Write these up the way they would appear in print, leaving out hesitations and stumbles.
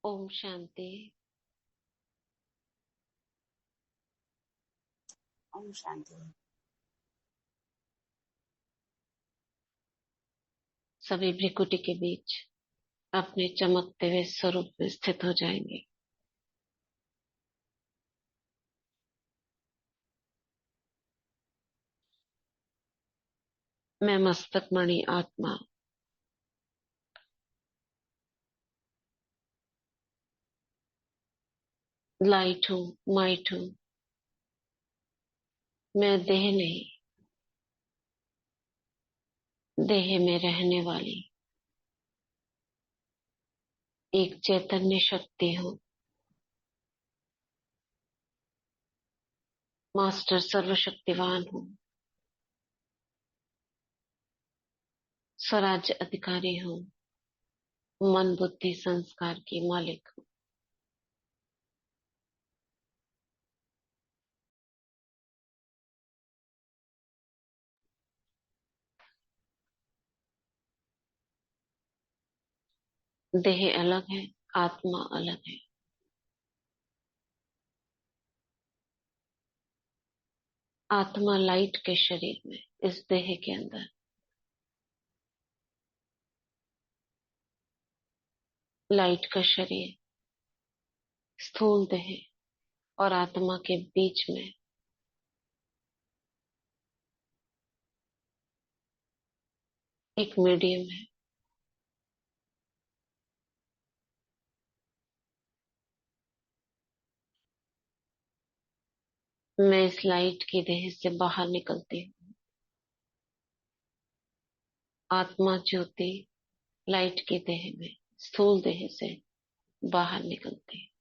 ओम शांति। ओम शांति। सभी भ्रिकुटी के बीच अपने चमकते हुए स्वरूप में स्थित हो जाएंगे। मैं मस्तक मणि आत्मा लाइट हूँ, माइट हूँ। मैं देह नहीं, देह में रहने वाली एक चैतन्य शक्ति हूँ। मास्टर सर्वशक्तिवान हूँ। स्वराज्य अधिकारी हूँ। मन बुद्धि संस्कार की मालिक हूँ। देह अलग है, आत्मा अलग है। आत्मा लाइट के शरीर में, इस देह के अंदर। लाइट का शरीर स्थूल देह और आत्मा के बीच में एक मीडियम है। मैं इस लाइट की देह से बाहर निकलती हूँ। आत्मा ज्योति लाइट की देह में, स्थूल देह से बाहर निकलती है।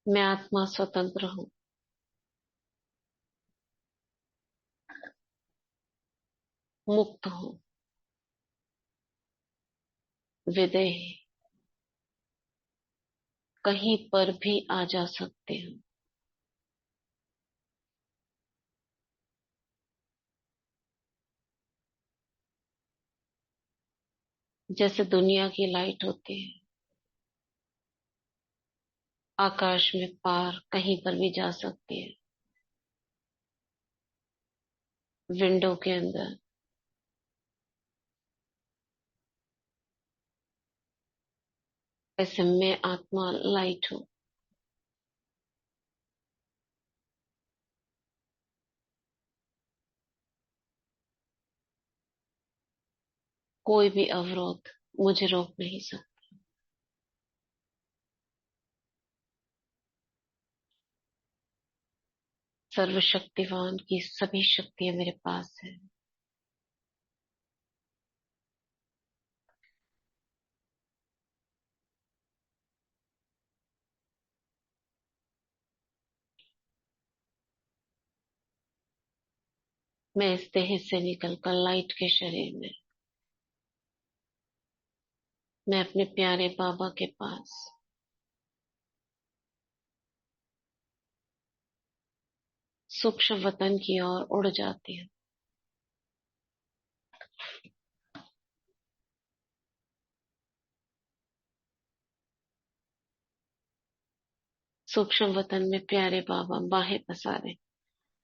मैं आत्मा स्वतंत्र हूँ, मुक्त हूँ, विदेह, कहीं पर भी आ जा सकती हूँ। जैसे दुनिया की लाइट होती है, आकाश में पार कहीं पर भी जा सकती है, विंडो के अंदर। ऐसे मैं आत्मा लाइट हूँ। कोई भी अवरोध मुझे रोक नहीं सकता। सर्वशक्तिवान की सभी शक्तियां मेरे पास है। मैं इस देह से निकलकर लाइट के शरीर में, मैं अपने प्यारे बाबा के पास सूक्ष्म वतन की ओर उड़ जाती हूँ। सूक्ष्म वतन में प्यारे बाबा बाहें पसारे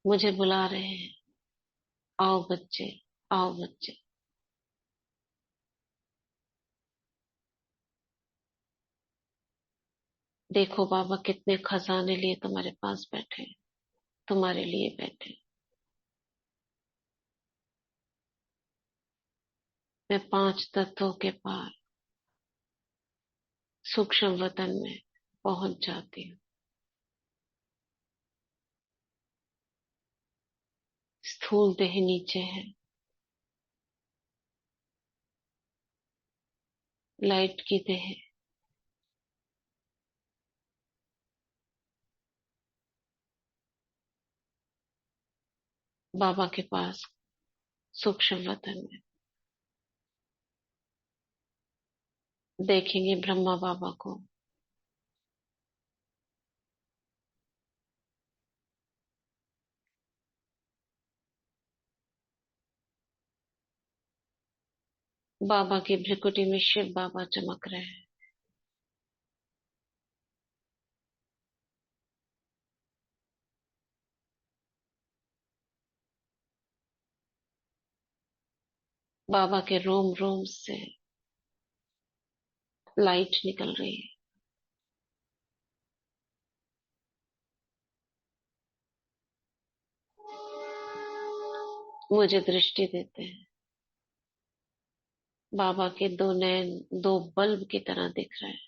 मुझे बुला रहे हैं। आओ बच्चे, आओ बच्चे। देखो बाबा कितने खजाने लिए तुम्हारे पास बैठे हैं, तुम्हारे लिए बैठे हैं। मैं पांच तत्वों के पार सूक्ष्म वतन में पहुंच जाती हूँ। स्थूल देह नीचे है, लाइट की देह बाबा के पास सूक्ष्म वतन में। देखेंगे ब्रह्मा बाबा को, बाबा की भ्रिकुटी में शिव बाबा चमक रहे हैं। बाबा के रोम रोम से लाइट निकल रही है। मुझे दृष्टि देते हैं। बाबा के दो नयन दो बल्ब की तरह दिख रहे हैं।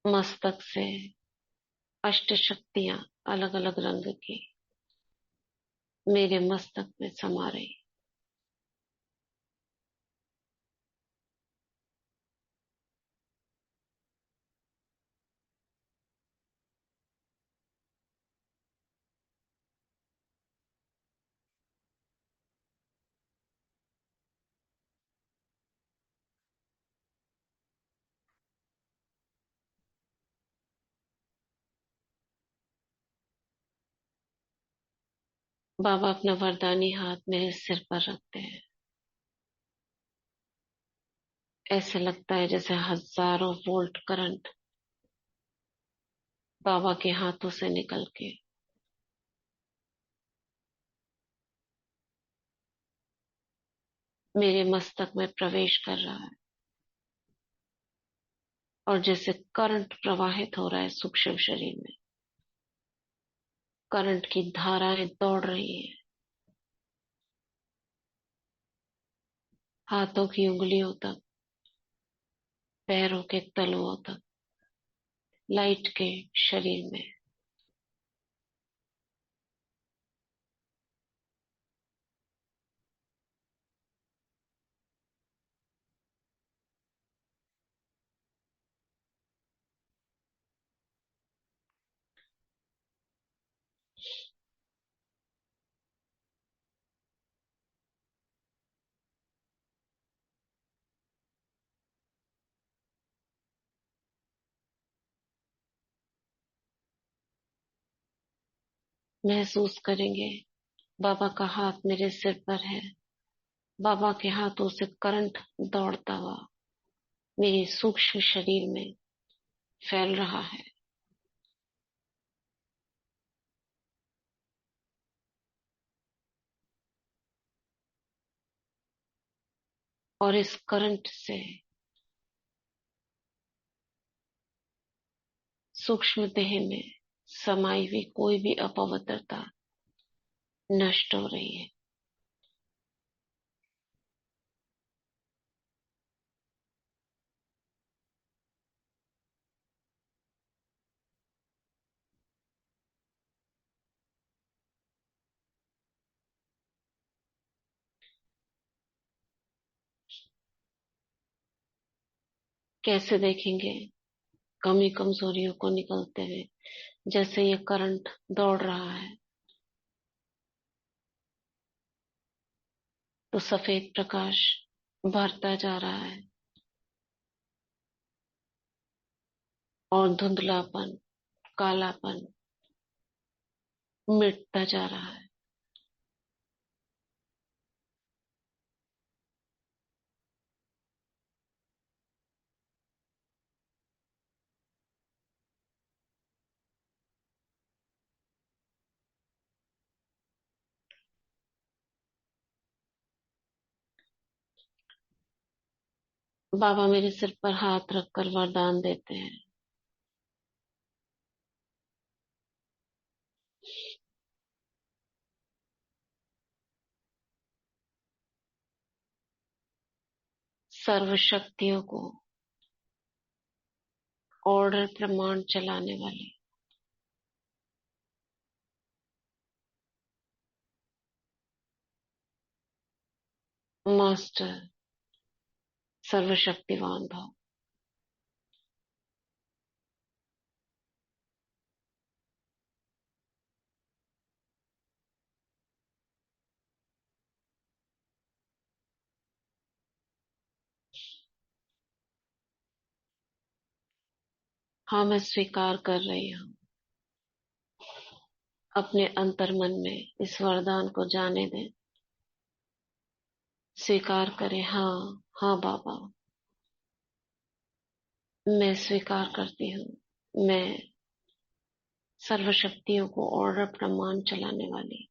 मस्तक से अष्ट शक्तियां अलग अलग रंग की मेरे मस्तक में समा रही। बाबा अपना वरदानी हाथ मेरे सिर पर रखते हैं। ऐसे लगता है जैसे हजारों वोल्ट करंट बाबा के हाथों से निकल के मेरे मस्तक में प्रवेश कर रहा है, और जैसे करंट प्रवाहित हो रहा है सूक्ष्म शरीर में, करंट की धाराएं दौड़ रही हैं हाथों की उंगलियों तक, पैरों के तलुओं तक, लाइट के शरीर में। महसूस करेंगे बाबा का हाथ मेरे सिर पर है। बाबा के हाथों से करंट दौड़ता हुआ मेरे सूक्ष्म शरीर में फैल रहा है। और इस करंट से सूक्ष्म देह में समाई हुई कोई भी अपवित्रता नष्ट हो रही है। कैसे देखेंगे कमी कमजोरियों को निकलते हुए। जैसे ये करंट दौड़ रहा है तो सफेद प्रकाश बढ़ता जा रहा है और धुंधलापन कालापन मिटता जा रहा है। बाबा मेरे सिर पर हाथ रखकर वरदान देते हैं। सर्व शक्तियों को ऑर्डर प्रमाण चलाने वाले मास्टर सर्वशक्तिवान भाव। हाँ, मैं स्वीकार कर रही हूँ। अपने अंतर मन में इस वरदान को जाने दें। स्वीकार करें। हाँ, हाँ बाबा, मैं स्वीकार करती हूँ। मैं सर्वशक्तियों को और अपना मान चलाने वाली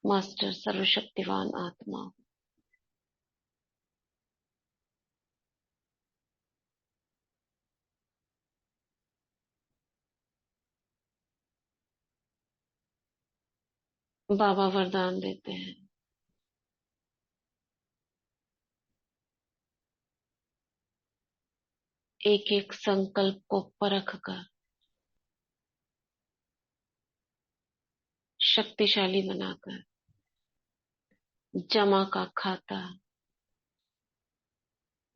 मास्टर सर्वशक्तिवान आत्मा हूँ। बाबा वरदान देते हैं। एक एक संकल्प को परख कर शक्तिशाली बनाकर जमा का खाता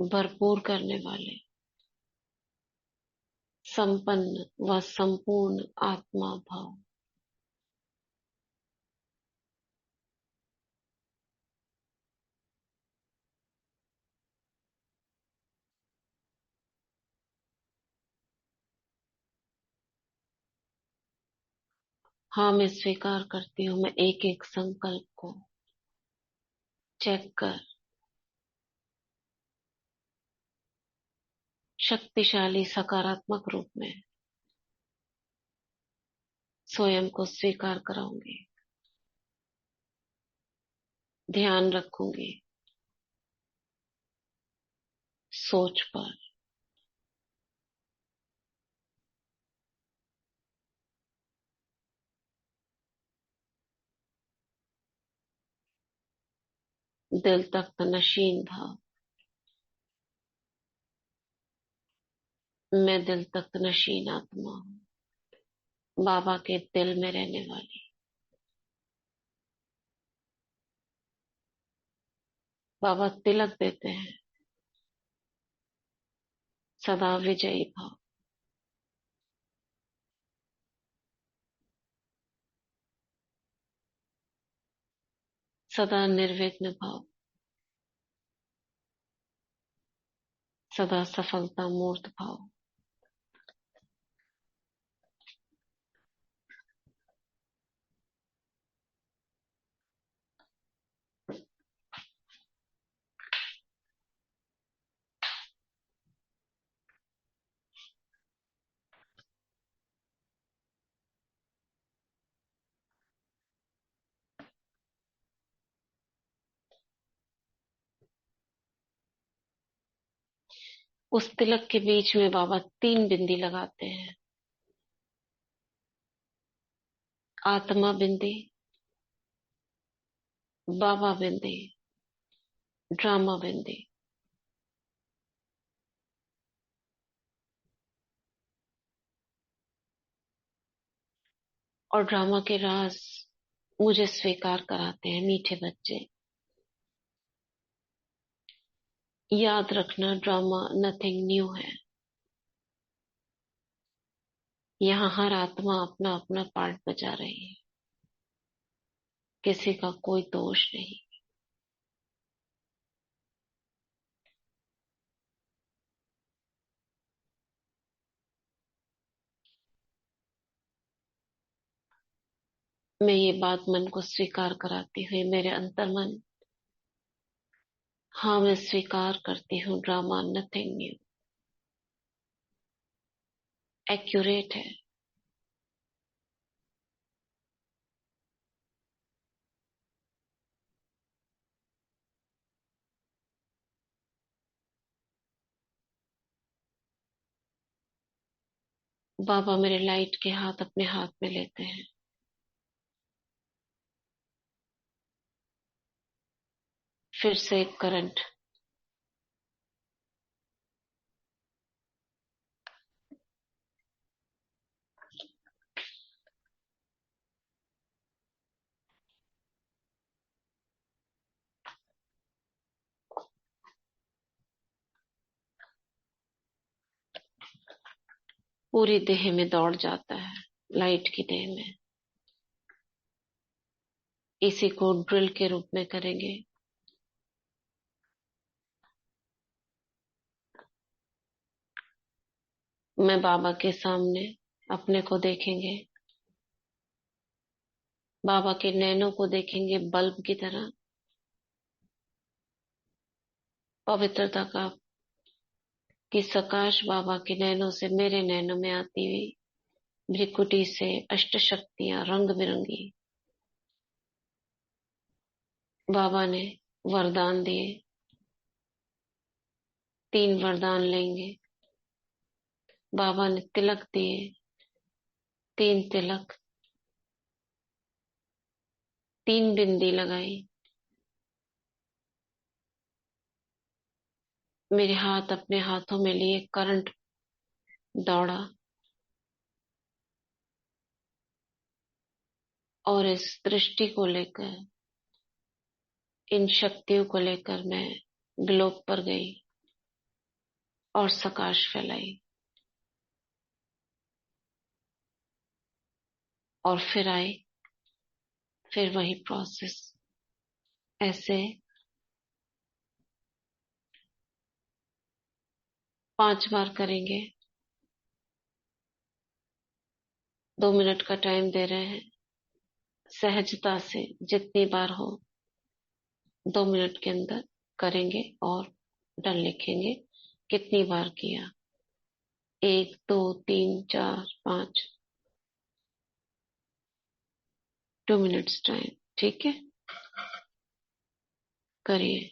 भरपूर करने वाले संपन्न व संपूर्ण आत्मा भाव। हाँ, मैं स्वीकार करती हूँ। मैं एक एक संकल्प को चेक कर शक्तिशाली सकारात्मक रूप में स्वयं को स्वीकार कराऊंगी। ध्यान रखूंगी सोच पर। दिल तक नशीन भाव। मैं दिल तक नशीन आत्मा हूँ, बाबा के दिल में रहने वाली। बाबा तिलक देते हैं। सदा विजयी भाव। सदा निर्विघ्न भाव। सदा सफलता मूर्त भाव। उस तिलक के बीच में बाबा 3 बिंदी लगाते हैं। आत्मा बिंदी, बाबा बिंदी, ड्रामा बिंदी। और ड्रामा के राज मुझे स्वीकार कराते हैं। मीठे बच्चे, याद रखना, ड्रामा नथिंग न्यू है। यहाँ हर आत्मा अपना अपना पार्ट बजा रही है। किसी का कोई दोष नहीं। मैं ये बात मन को स्वीकार कराती हुई मेरे अंतर मन। हाँ, मैं स्वीकार करती हूँ, ड्रामा नथिंग न्यू, एक्यूरेट है। बाबा मेरे लाइट के हाथ अपने हाथ में लेते हैं। फिर से एक करंट। पूरी देह में दौड़ जाता है, लाइट की देह में। इसी को ड्रिल के रूप में करेंगे। मैं बाबा के सामने अपने को देखेंगे, बाबा के नैनों को देखेंगे बल्ब की तरह। पवित्रता का की सकाश बाबा के नैनों से मेरे नैनों में आती हुई, भ्रिकुटी से अष्ट शक्तियां रंग बिरंगी बाबा ने वरदान दिए। 3 वरदान लेंगे। बाबा ने तिलक दिए, 3 तिलक, 3 बिंदी लगाई। मेरे हाथ अपने हाथों में लिए करंट दौड़ा, और इस दृष्टि को लेकर, इन शक्तियों को लेकर मैं ग्लोब पर गई और सकाश फैलाई। और फिर आई, फिर वही प्रोसेस। ऐसे 5 बार करेंगे। 2 मिनट का टाइम दे रहे हैं। सहजता से जितनी बार हो 2 मिनट के अंदर करेंगे और डन लिखेंगे कितनी बार किया। 1 2 3 4 5। 2 मिनट्स टाइम, ठीक है? करिए।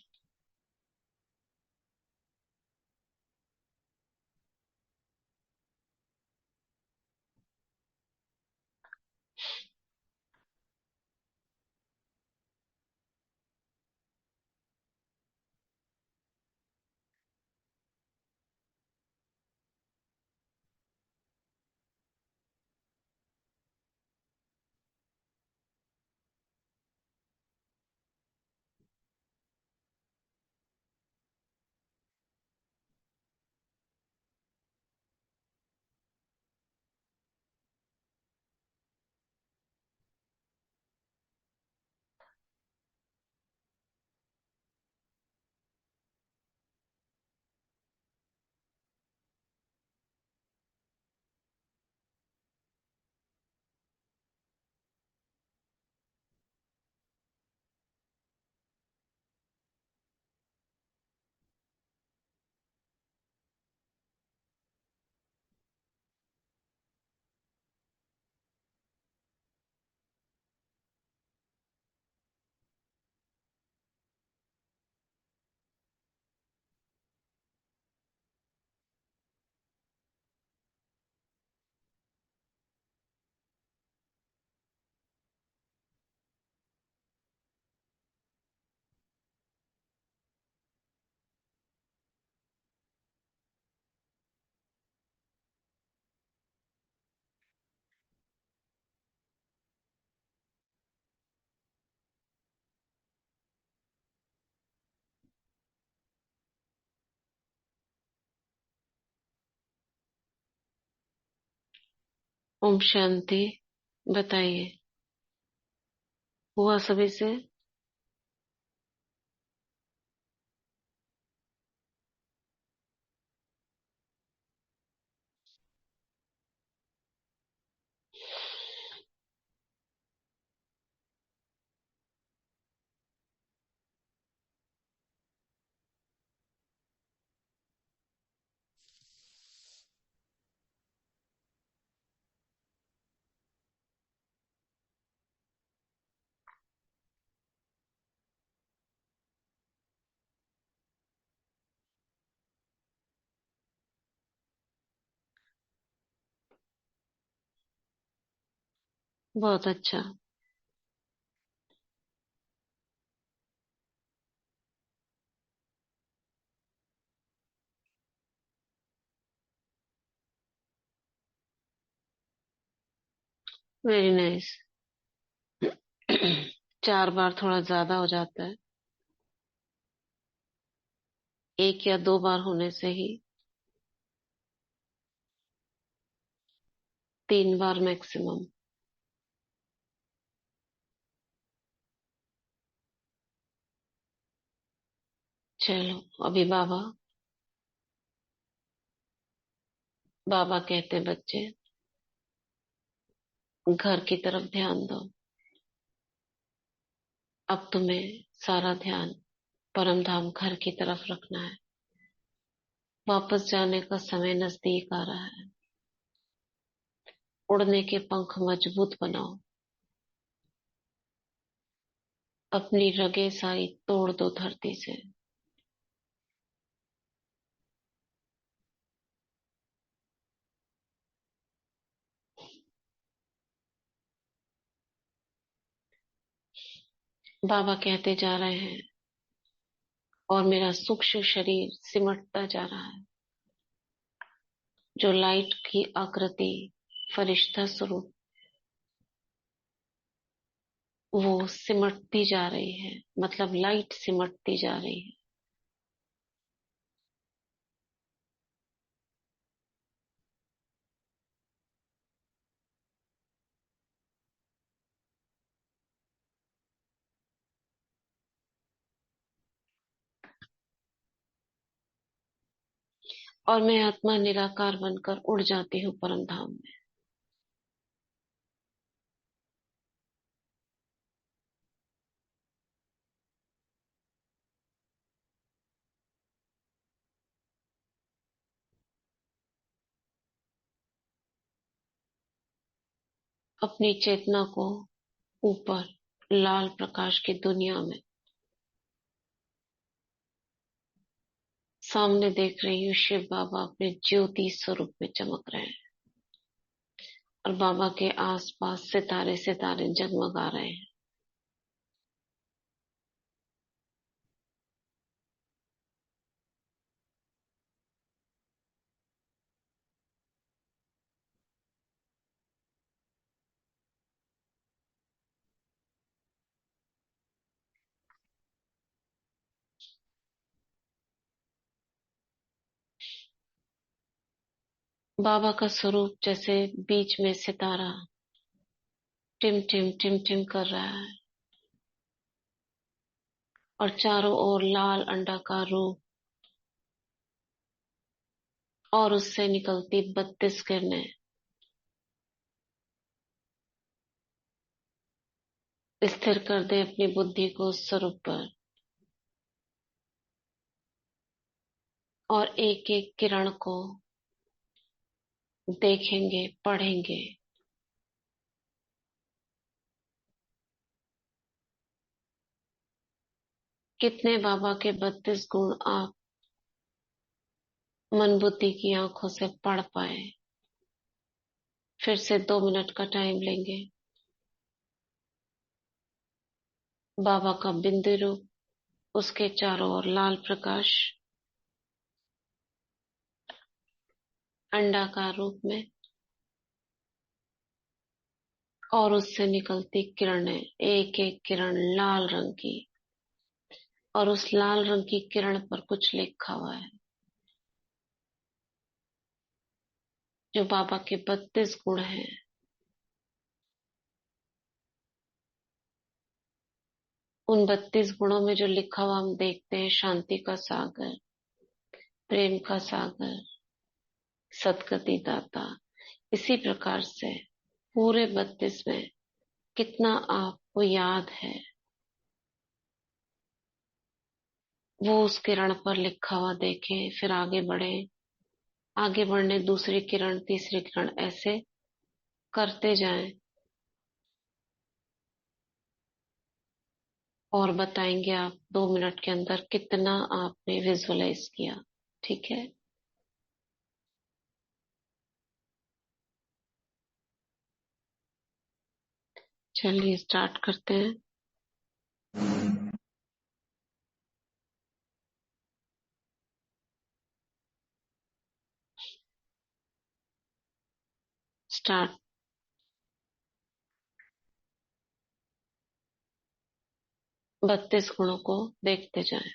ओम शांति। बताइए, हुआ सभी से? बहुत अच्छा। Very nice. 4 बार थोड़ा ज्यादा हो जाता है। 1 या 2 बार होने से ही 3 बार मैक्सिमम। चलो, अभी बाबा बाबा कहते बच्चे, घर की तरफ ध्यान दो। अब तुम्हें सारा ध्यान परम धाम घर की तरफ रखना है। वापस जाने का समय नजदीक आ रहा है। उड़ने के पंख मजबूत बनाओ। अपनी रगे सारी तोड़ दो धरती से। बाबा कहते जा रहे हैं और मेरा सूक्ष्म शरीर सिमटता जा रहा है। जो लाइट की आकृति, फरिश्ता स्वरूप, वो सिमटती जा रही है। मतलब लाइट सिमटती जा रही है। और मैं आत्मा निराकार बनकर उड़ जाती हूँ परम धाम में। अपनी चेतना को ऊपर लाल प्रकाश की दुनिया में सामने देख रही हूँ। शिव बाबा अपने ज्योति स्वरूप में चमक रहे हैं और बाबा के आसपास सितारे सितारे जगमगा रहे हैं। बाबा का स्वरूप जैसे बीच में सितारा टिम टिम टिम टिम कर रहा है और चारों ओर लाल अंडाकार रूप और उससे निकलती 32 किरणें। स्थिर कर दे अपनी बुद्धि को उस स्वरूप पर और एक एक किरण को देखेंगे, पढ़ेंगे। कितने बाबा के 32 गुण आप मन बुद्धि की आंखों से पढ़ पाए। फिर से 2 मिनट का टाइम लेंगे। बाबा का बिंदु रूप, उसके चारों ओर लाल प्रकाश अंडाकार रूप में और उससे निकलती किरणें, एक एक किरण लाल रंग की। और उस लाल रंग की किरण पर कुछ लिखा हुआ है। जो बाबा के 32 गुण हैं, उन 32 गुणों में जो लिखा हुआ हम देखते हैं, शांति का सागर, प्रेम का सागर, सदगति दाता। इसी प्रकार से पूरे 32 में कितना आपको याद है, वो उस किरण पर लिखा हुआ देखें। फिर आगे बढ़े। आगे बढ़ने दूसरी किरण, तीसरी किरण, ऐसे करते जाएं और बताएंगे आप 2 मिनट के अंदर कितना आपने विजुअलाइज किया। ठीक है। चलिए स्टार्ट करते हैं। स्टार्ट। 32 गुणों को देखते जाएं।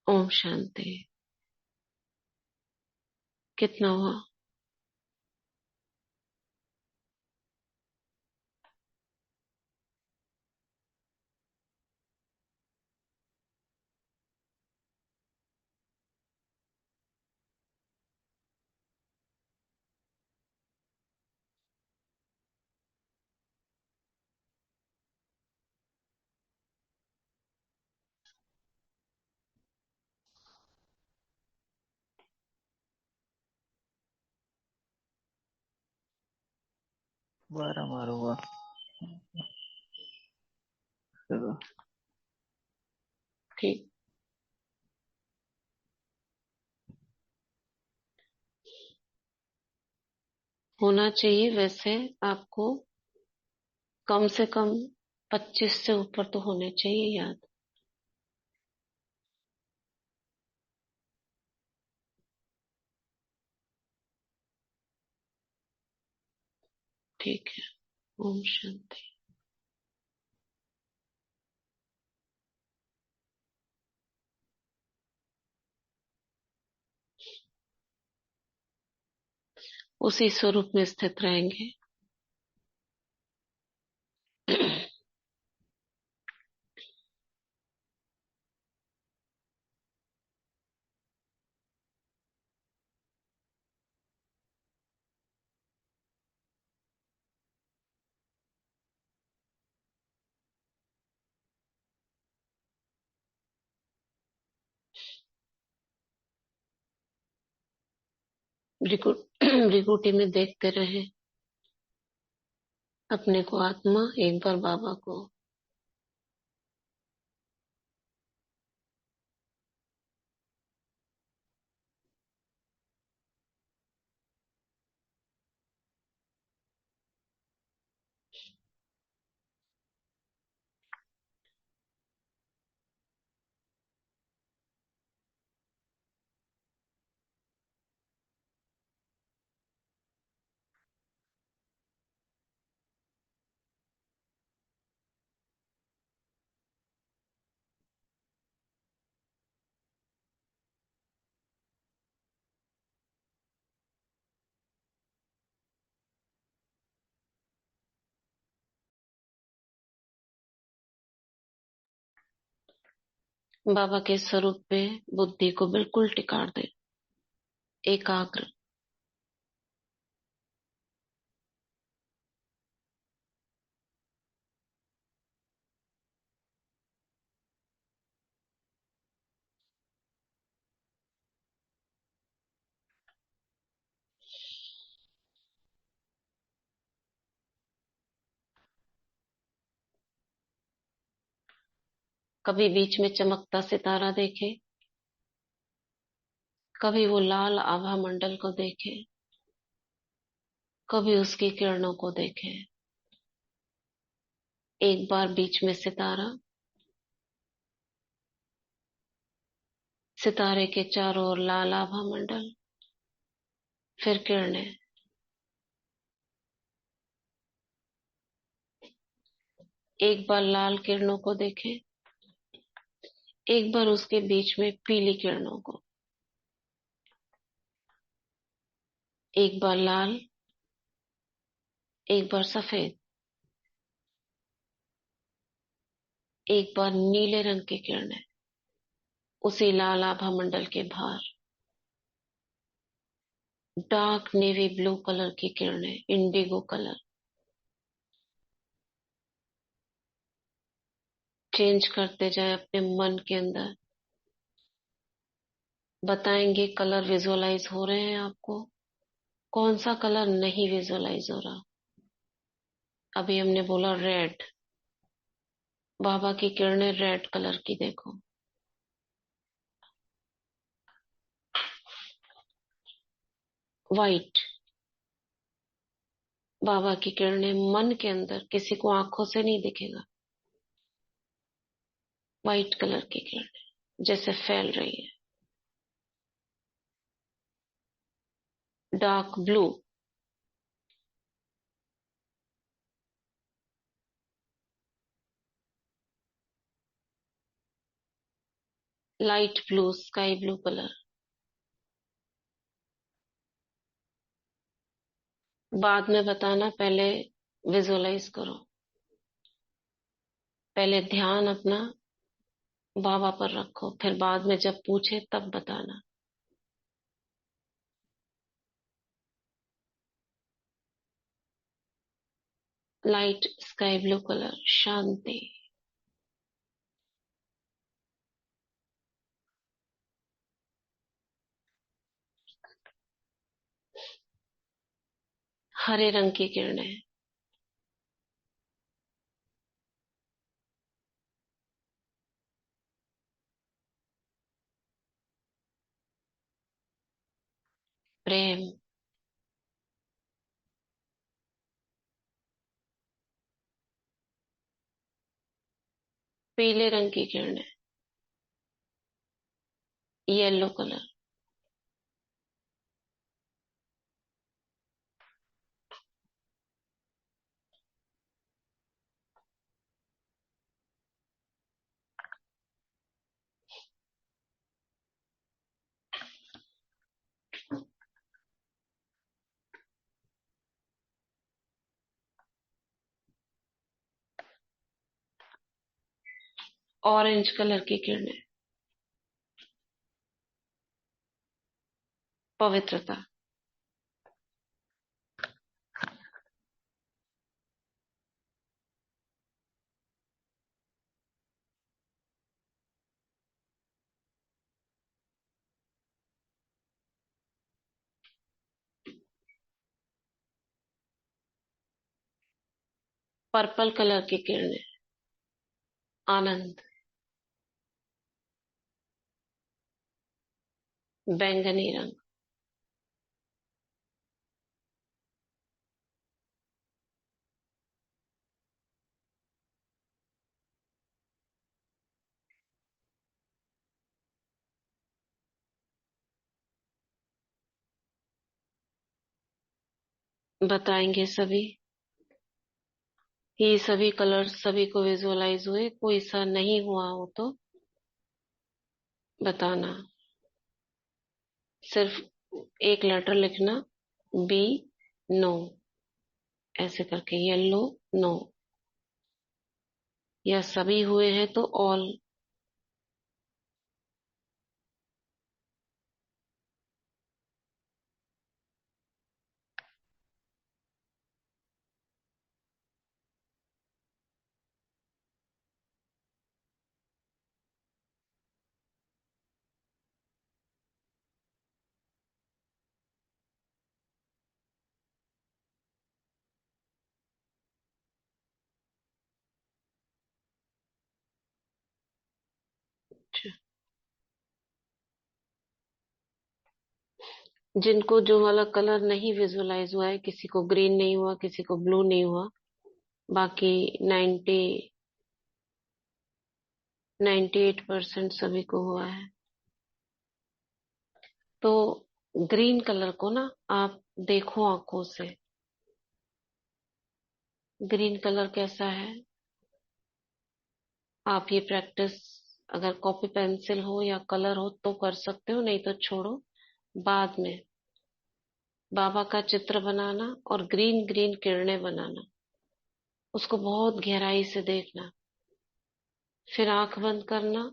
ओम शांति। कितना हुआ? बारह मार हुआ। चलो। ठीक होना चाहिए वैसे। आपको कम से कम 25 से ऊपर तो होने चाहिए याद। ठीक है। ओम शांति। उसी स्वरूप में स्थित रहेंगे। भृगुटी में देखते रहे अपने को आत्मा, एक बार बाबा को। बाबा के स्वरूप पे बुद्धि को बिल्कुल टिका दे, एकाग्र। कभी बीच में चमकता सितारा देखे, कभी वो लाल आभा मंडल को देखे, कभी उसकी किरणों को देखे। एक बार बीच में सितारा, सितारे के चारों ओर लाल आभा मंडल, फिर किरणें। एक बार लाल किरणों को देखे, एक बार उसके बीच में पीली किरणों को। एक बार लाल, एक बार सफेद, एक बार नीले रंग की किरणें उसी लाल आभा मंडल के बाहर। डार्क नेवी ब्लू कलर की किरणें, इंडिगो कलर। चेंज करते जाए अपने मन के अंदर। बताएंगे कलर विजुअलाइज हो रहे हैं आपको, कौन सा कलर नहीं विजुअलाइज हो रहा। अभी हमने बोला रेड, बाबा की किरणें रेड कलर की देखो। वाइट, बाबा की किरणें मन के अंदर, किसी को आंखों से नहीं दिखेगा। वाइट कलर की किरणें जैसे फैल रही है। Dark blue, light blue, sky blue colour. बाद में बताना, पहले विजुअलाइज करो। पहले ध्यान अपना बाबा पर रखो, फिर बाद में जब पूछे तब बताना। लाइट स्काई ब्लू कलर, शांति। हरे रंग की किरणें, प्रेम। पीले रंग की किरणें, येलो कलर। ऑरेंज कलर की किरणें, पवित्रता। पर्पल कलर की किरणें, आनंद। बैंगनी रंग, बताएंगे सभी। ये सभी कलर्स सभी को विजुअलाइज हुए, कोई सा नहीं हुआ हो तो बताना। सिर्फ एक लेटर लिखना, बी, नो, ऐसे करके, येलो, नो, या सभी हुए हैं तो ऑल। जिनको जो वाला कलर नहीं विजुअलाइज हुआ है, किसी को ग्रीन नहीं हुआ, किसी को ब्लू नहीं हुआ, बाकी 98% सभी को हुआ है। तो ग्रीन कलर को ना आप देखो आंखों से। ग्रीन कलर कैसा है, आप ये प्रैक्टिस अगर कॉपी पेंसिल हो या कलर हो तो कर सकते हो, नहीं तो छोड़ो। बाद में बाबा का चित्र बनाना और ग्रीन ग्रीन किरणें बनाना, उसको बहुत गहराई से देखना। फिर आंख बंद करना,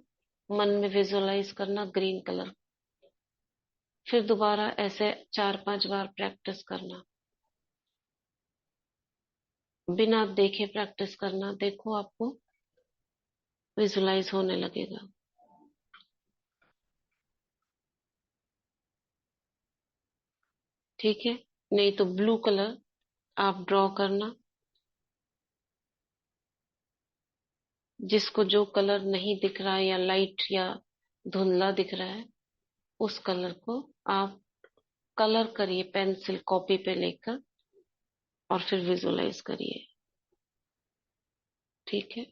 मन में विजुअलाइज करना ग्रीन कलर। फिर दोबारा ऐसे 4-5 बार प्रैक्टिस करना, बिना देखे प्रैक्टिस करना। देखो आपको विजुअलाइज होने लगेगा। ठीक है। नहीं तो ब्लू कलर आप ड्रॉ करना। जिसको जो कलर नहीं दिख रहा है या लाइट या धुंधला दिख रहा है, उस कलर को आप कलर करिए पेंसिल कॉपी पे लेकर, और फिर विजुअलाइज करिए। ठीक है।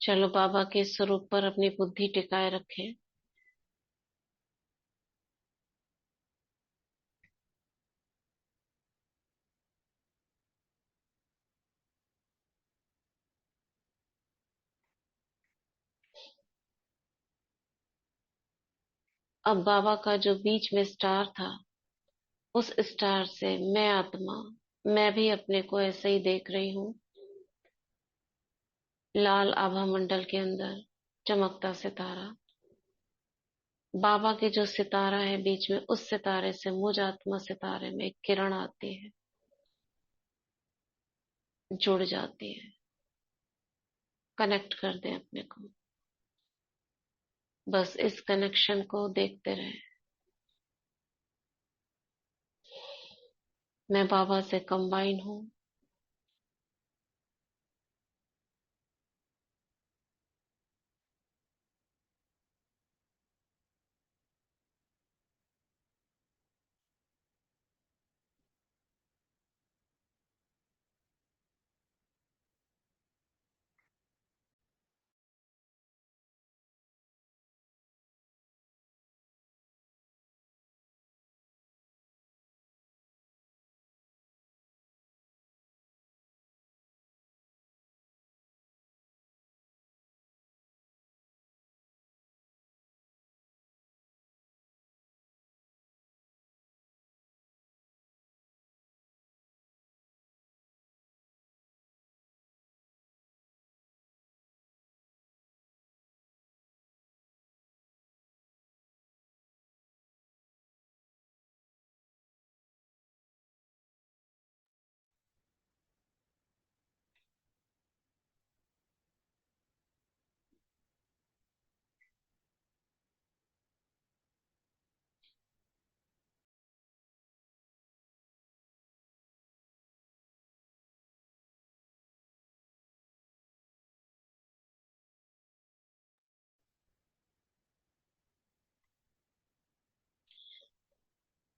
चलो बाबा के स्वरूप पर अपनी बुद्धि टिकाए रखें। अब बाबा का जो बीच में स्टार था, उस स्टार से मैं आत्मा, मैं भी अपने को ऐसे ही देख रही हूँ। लाल आभा मंडल के अंदर चमकता सितारा, बाबा के जो सितारा है बीच में, उस सितारे से मुझ आत्मा सितारे में एक किरण आती है, जुड़ जाती है। कनेक्ट कर दें अपने को, बस इस कनेक्शन को देखते रहे। मैं बाबा से कंबाइन हूँ।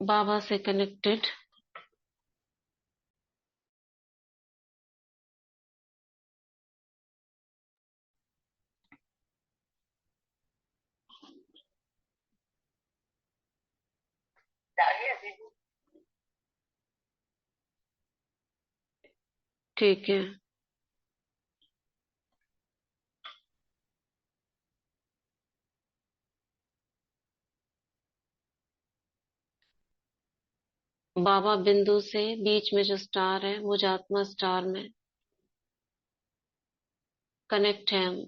बाबा से कनेक्टेड ठीक है। बाबा बिंदु से बीच में जो स्टार है, मुझ आत्मा स्टार में कनेक्ट है हम।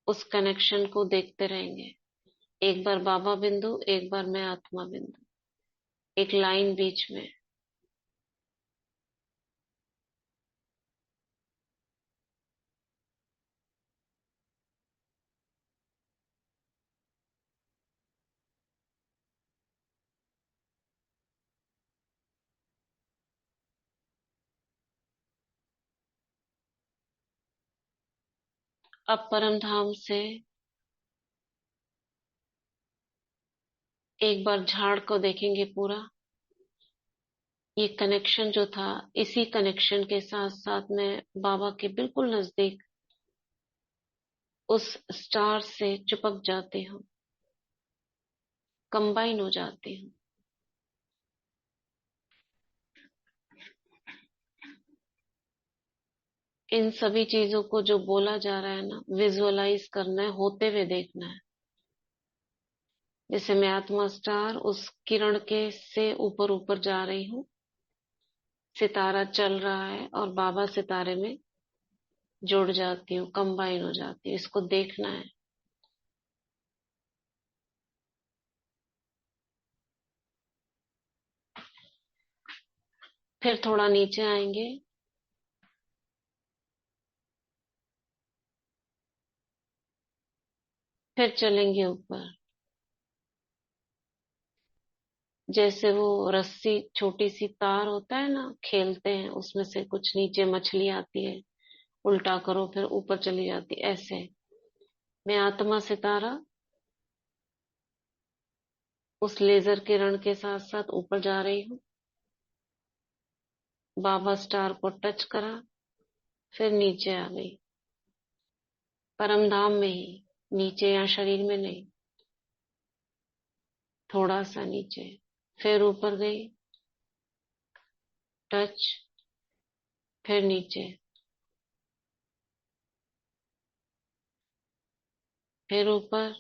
उस कनेक्शन को देखते रहेंगे। एक बार बाबा बिंदु, एक बार मैं आत्मा बिंदु, एक लाइन बीच में। अब परम धाम से एक बार झाड़ को देखेंगे पूरा। ये कनेक्शन जो था, इसी कनेक्शन के साथ साथ में बाबा के बिल्कुल नजदीक उस स्टार से चिपक जाती हूँ, कंबाइन हो जाती हूँ। इन सभी चीजों को जो बोला जा रहा है ना, विजुअलाइज करना है, होते हुए देखना है। जैसे मैं आत्मा स्टार उस किरण के से ऊपर ऊपर जा रही हूँ, सितारा चल रहा है और बाबा सितारे में जुड़ जाती हूँ, कंबाइन हो जाती हूँ। इसको देखना है। फिर थोड़ा नीचे आएंगे, फिर चलेंगे ऊपर। जैसे वो रस्सी, छोटी सी तार होता है ना, खेलते हैं उसमें से कुछ नीचे मछली आती है, उल्टा करो फिर ऊपर चली जाती, ऐसे मैं आत्मा सितारा उस लेजर किरण के साथ साथ ऊपर जा रही हूँ। बाबा स्टार को टच करा, फिर नीचे आ गई। परम धाम में ही, नीचे या शरीर में नहीं, थोड़ा सा नीचे। फिर ऊपर गई, टच, फिर नीचे, फिर ऊपर,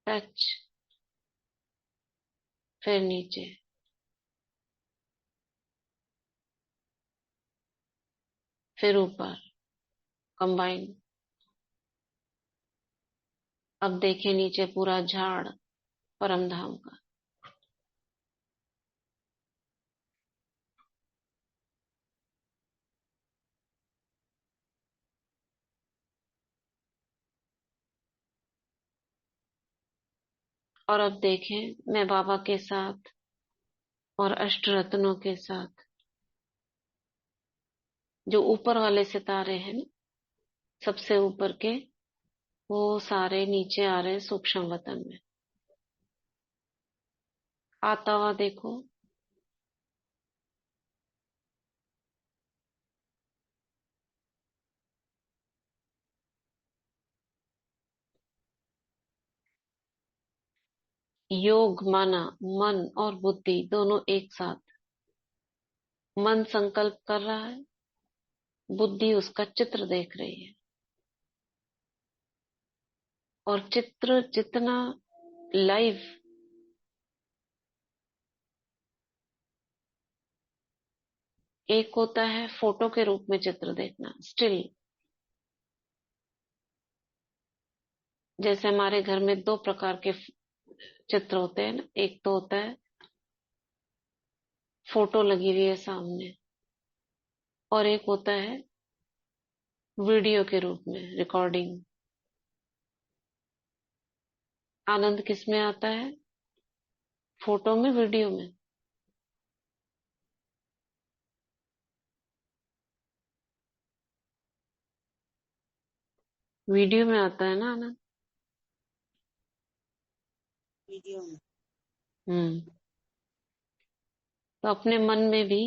टच, फिर नीचे, फिर ऊपर, कंबाइन। अब देखे नीचे पूरा झाड़ परम धाम का। और अब देखें मैं बाबा के साथ और अष्ट रत्नों के साथ, जो ऊपर वाले सितारे हैं ना, सबसे ऊपर के, वो सारे नीचे आ रहे हैं सूक्ष्म वतन में। आता हुआ देखो। योग माना, मन और बुद्धि दोनों एक साथ। मन संकल्प कर रहा है, बुद्धि उसका चित्र देख रही है। और चित्र जितना लाइव, एक होता है फोटो के रूप में चित्र देखना, स्टिल। जैसे हमारे घर में दो प्रकार के चित्र होते हैं ना, एक तो होता है फोटो लगी हुई है सामने, और एक होता है वीडियो के रूप में रिकॉर्डिंग। आनंद किस में आता है? फोटो में, वीडियो में? वीडियो में आता है ना आनंद। वीडियो में। हम्म। तो अपने मन में भी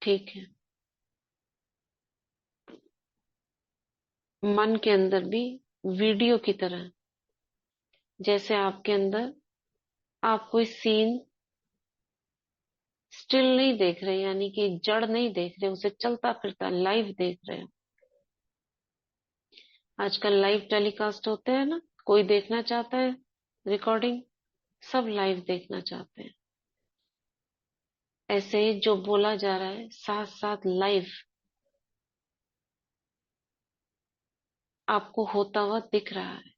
ठीक है, मन के अंदर भी वीडियो की तरह, जैसे आपके अंदर आप कोई सीन स्टिल नहीं देख रहे, यानी कि जड़ नहीं देख रहे, उसे चलता फिरता लाइव देख रहे हो। आजकल लाइव टेलीकास्ट होते हैं ना, कोई देखना चाहता है रिकॉर्डिंग, सब लाइव देखना चाहते हैं। ऐसे ही जो बोला जा रहा है साथ साथ लाइव आपको होता हुआ दिख रहा है।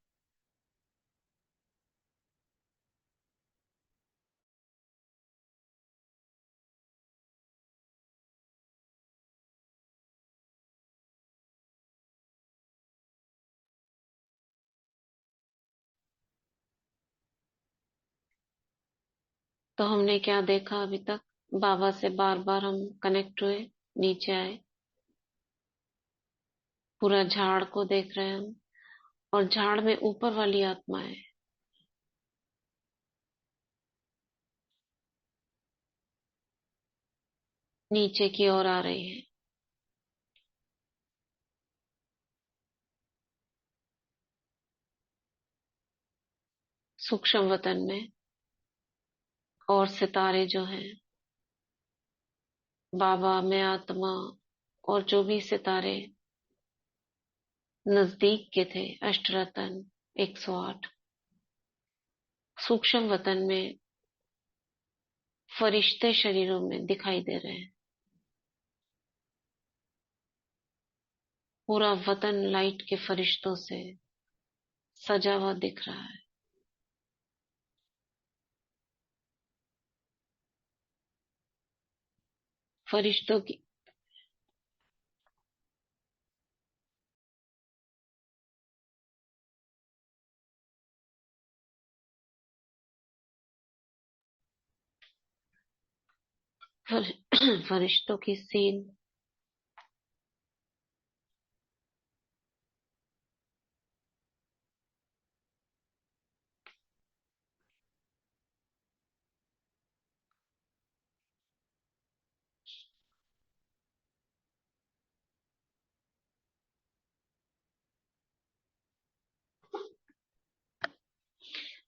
तो हमने क्या देखा अभी तक? बाबा से बार बार हम कनेक्ट हुए, नीचे आए, पूरा झाड़ को देख रहे हैं हम, और झाड़ में ऊपर वाली आत्मा है, नीचे की ओर आ रही है। सूक्ष्म वतन में और सितारे जो हैं, बाबा में आत्मा, और जो भी सितारे नजदीक के थे, अष्टरतन 108, सूक्ष्म वतन में फरिश्ते शरीरों में दिखाई दे रहे हैं। पूरा वतन लाइट के फरिश्तों से सजा हुआ दिख रहा है। फरिश्तों की, फर, फरिश्तों की सीन,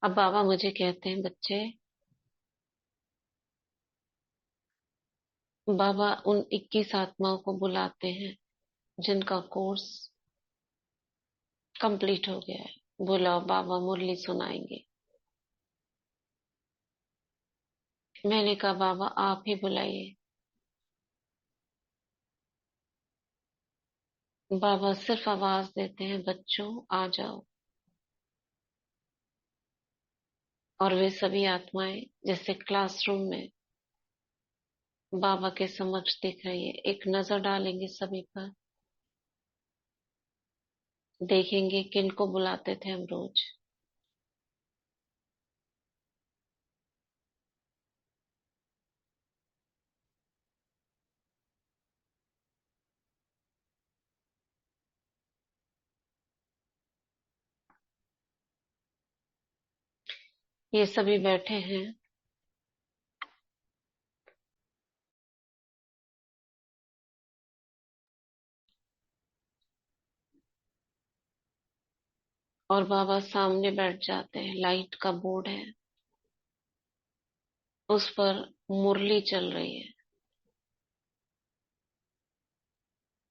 अब बाबा मुझे कहते हैं, बच्चे, बाबा उन 21 आत्माओं को बुलाते हैं जिनका कोर्स कंप्लीट हो गया है। बुलाओ, बाबा मुरली सुनाएंगे। मैंने कहा, बाबा आप ही बुलाइए। बाबा सिर्फ आवाज देते हैं, बच्चों आ जाओ। और वे सभी आत्माएं जैसे क्लासरूम में बाबा के समक्ष दिख रही है। एक नजर डालेंगे सभी पर, देखेंगे किनको बुलाते थे हम रोज। ये सभी बैठे हैं। और बाबा सामने बैठ जाते हैं। लाइट का बोर्ड है, उस पर मुरली चल रही है।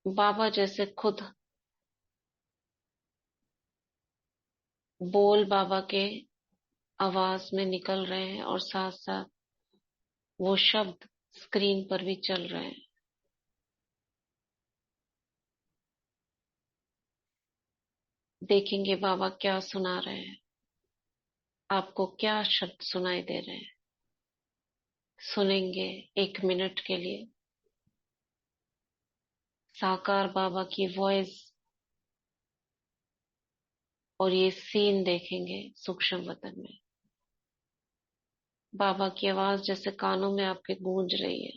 बाबा जैसे खुद बोल बाबा के आवाज में निकल रहे हैं, और साथ साथ वो शब्द स्क्रीन पर भी चल रहे हैं। देखेंगे बाबा क्या सुना रहे हैं, आपको क्या शब्द सुनाई दे रहे हैं। सुनेंगे 1 मिनट के लिए साकार बाबा की वॉइस, और ये सीन देखेंगे सूक्ष्म वतन में। बाबा की आवाज जैसे कानों में आपके गूंज रही है।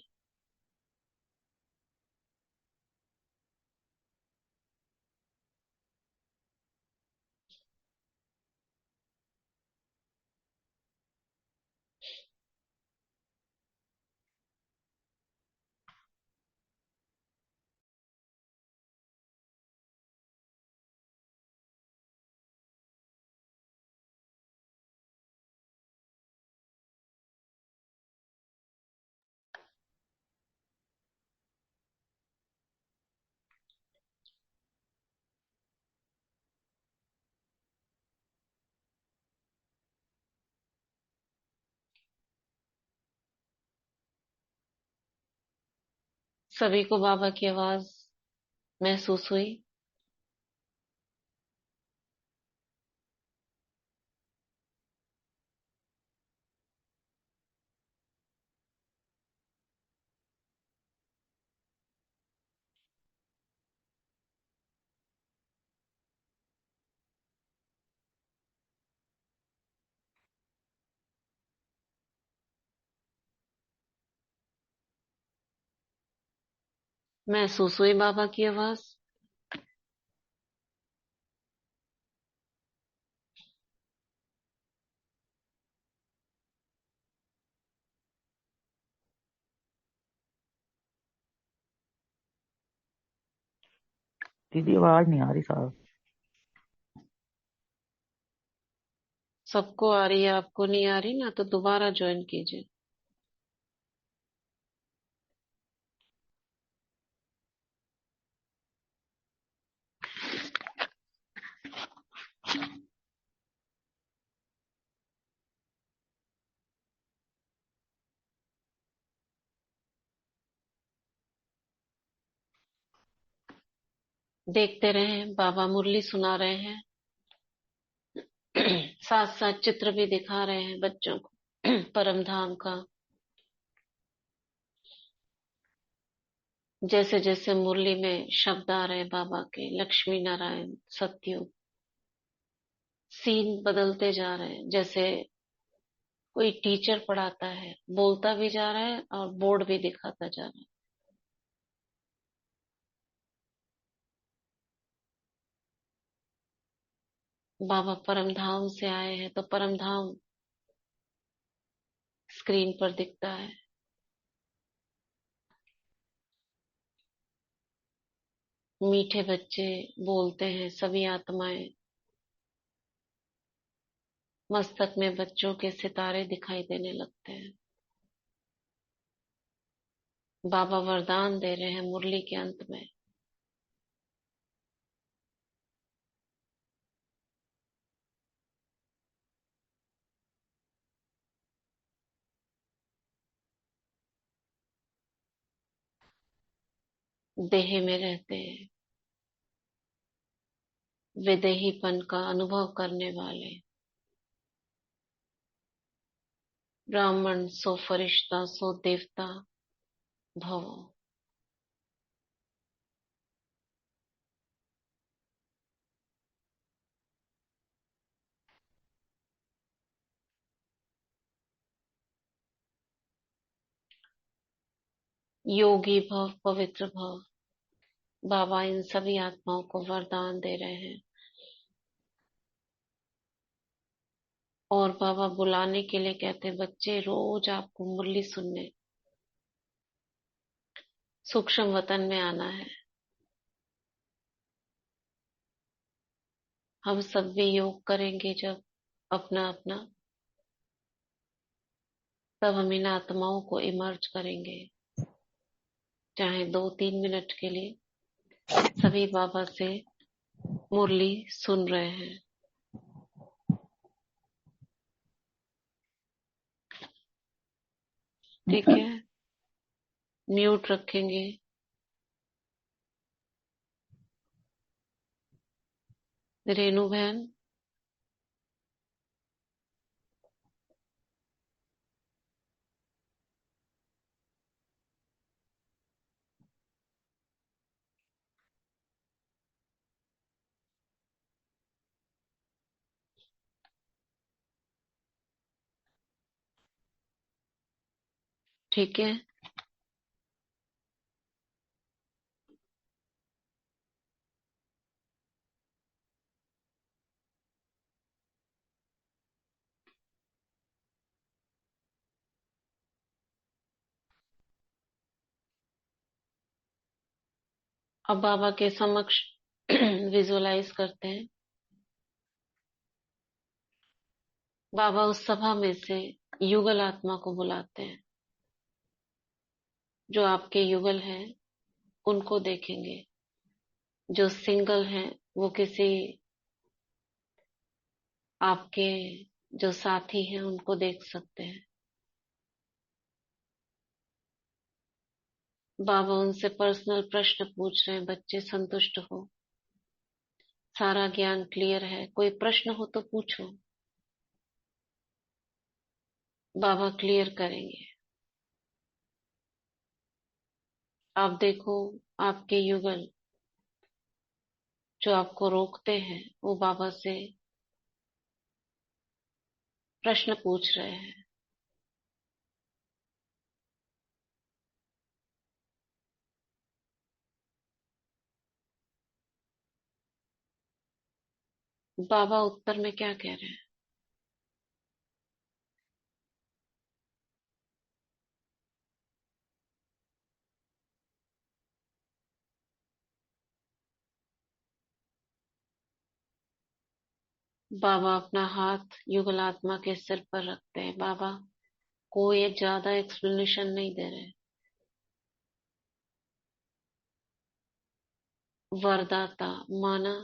सभी को बाबा की आवाज महसूस हुई। महसूस हुई बाबा की आवाज। दीदी आवाज नहीं आ रही साहब। सबको आ रही है, आपको नहीं आ रही ना, तो दोबारा ज्वाइन कीजिए। देखते रहें, बाबा मुरली सुना रहे हैं। साथ साथ चित्र भी दिखा रहे हैं बच्चों को परम धाम का। जैसे जैसे मुरली में शब्द आ रहे हैं बाबा के, लक्ष्मी नारायण सतयुग, सीन बदलते जा रहे हैं। जैसे कोई टीचर पढ़ाता है, बोलता भी जा रहा है और बोर्ड भी दिखाता जा रहा है। बाबा परम धाम से आए हैं, तो परम धाम स्क्रीन पर दिखता है। मीठे बच्चे बोलते हैं, सभी आत्माएं मस्तक में बच्चों के सितारे दिखाई देने लगते हैं। बाबा वरदान दे रहे हैं मुरली के अंत में। देह में रहते हैं, विदेहीपन का अनुभव करने वाले, ब्राह्मण सो फरिश्ता सो देवता भव। योगी भव पवित्र भव। बाबा इन सभी आत्माओं को वरदान दे रहे हैं। और बाबा बुलाने के लिए कहते हैं, बच्चे रोज आपको मुरली सुनने सूक्ष्म वतन में आना है। हम सब भी योग करेंगे जब अपना अपना, तब हम इन आत्माओं को इमर्ज करेंगे। चाहे 2-3 मिनट के लिए सभी बाबा से मुरली सुन रहे हैं। ठीक है, म्यूट रखेंगे। रेनू बहन। ठीक है, अब बाबा के समक्ष विजुअलाइज करते हैं। बाबा उस सभा में से युगल आत्मा को बुलाते हैं। जो आपके युगल हैं उनको देखेंगे, जो सिंगल हैं वो किसी आपके जो साथी हैं उनको देख सकते हैं। बाबा उनसे पर्सनल प्रश्न पूछ रहे हैं, बच्चे संतुष्ट हो, सारा ज्ञान क्लियर है, कोई प्रश्न हो तो पूछो। बाबा क्लियर करेंगे। आप देखो, आपके युगल जो आपको रोकते हैं वो बाबा से प्रश्न पूछ रहे हैं। बाबा उत्तर में क्या कह रहे हैं? बाबा अपना हाथ युगल आत्मा के सिर पर रखते हैं। बाबा कोई ज्यादा एक्सप्लेनेशन नहीं दे रहे। वरदाता माना,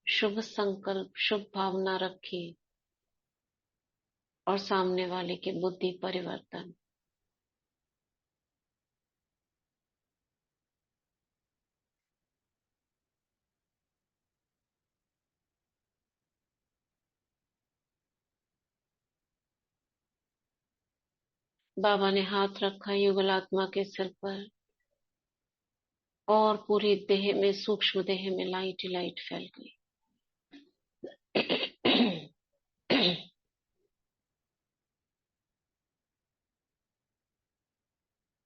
शुभ संकल्प शुभ भावना रखी और सामने वाले की बुद्धि परिवर्तन। बाबा ने हाथ रखा युगल आत्मा के सिर पर और पूरी देह में, सूक्ष्म देह में लाइट ही लाइट फैल गई।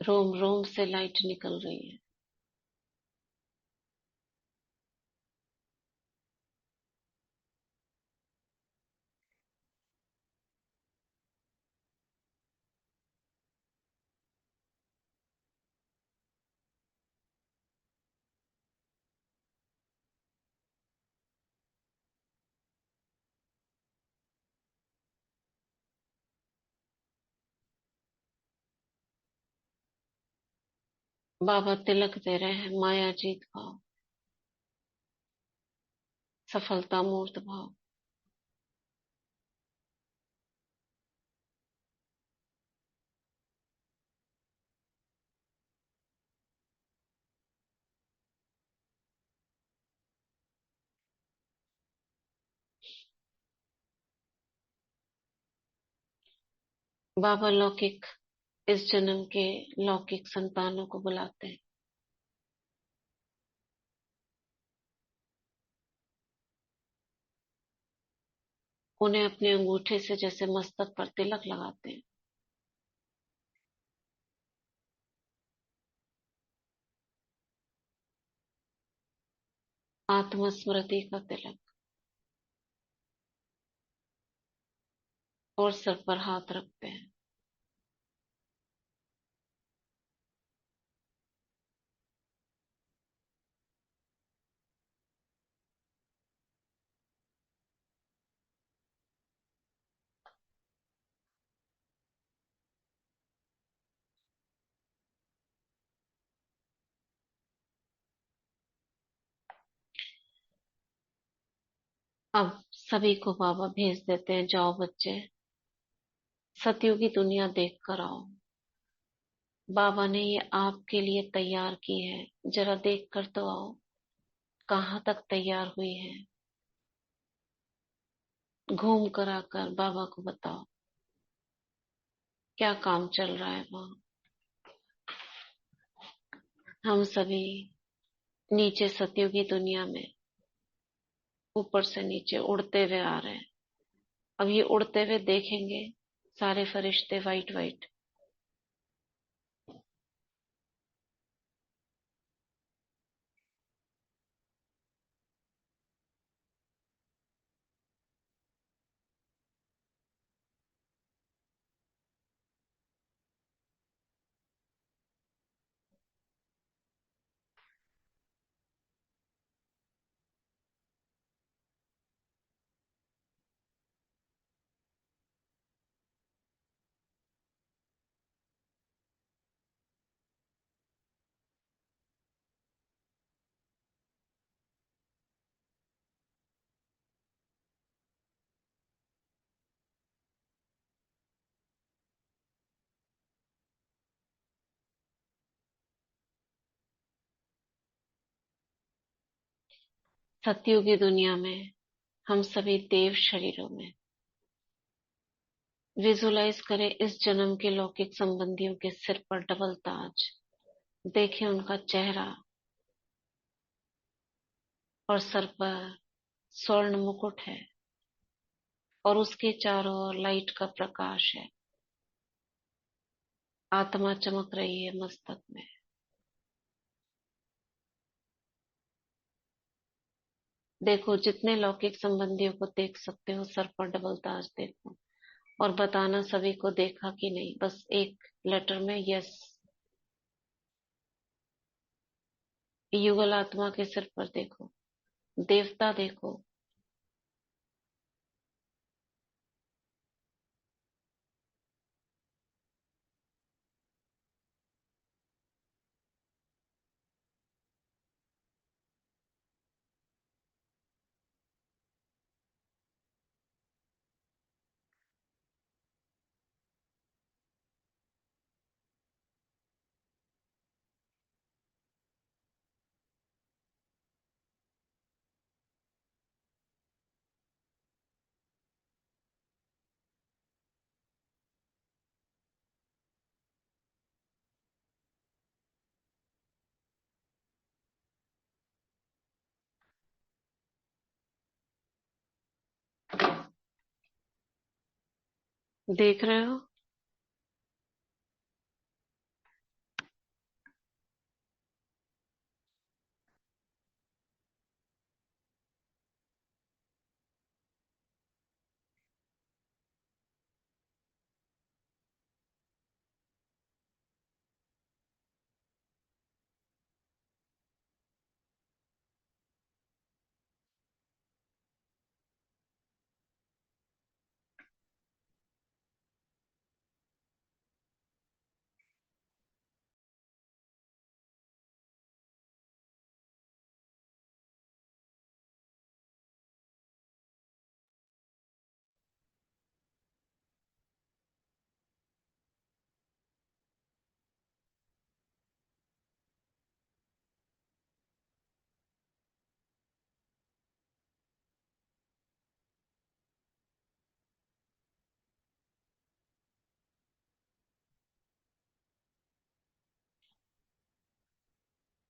रोम रोम से लाइट निकल रही है। बाबा तिलक दे रहे हैं, माया जीत भाव, सफलता मूर्त भाव। बाबा लौकिक, इस जन्म के लौकिक संतानों को बुलाते हैं। उन्हें अपने अंगूठे से जैसे मस्तक पर तिलक लगाते हैं। आत्मस्मृति का तिलक, और सर पर हाथ रखते हैं। अब सभी को बाबा भेज देते हैं, जाओ बच्चे, सतयुग की दुनिया देख कर आओ। बाबा ने ये आपके लिए तैयार की है, जरा देख कर तो आओ, कहाँ तक तैयार हुई है। घूम कर आकर बाबा को बताओ क्या काम चल रहा है वहाँ। हम सभी नीचे सतयुग की दुनिया में ऊपर से नीचे उड़ते हुए आ रहे हैं। अब ये उड़ते हुए देखेंगे सारे फरिश्ते वाइट वाइट। सतयुग की दुनिया में हम सभी देव शरीरों में विजुलाइज करें इस जन्म के लौकिक संबंधियों के सिर पर डबल ताज। देखें उनका चेहरा, और सर पर स्वर्ण मुकुट है, और उसके चारों ओर लाइट का प्रकाश है। आत्मा चमक रही है मस्तक में। देखो, जितने लौकिक संबंधियों को देख सकते हो सर पर डबल ताज देखो, और बताना सभी को देखा कि नहीं, बस एक लेटर में यस। युगल आत्मा के सिर पर देखो, देवता देखो। देख रहे हो?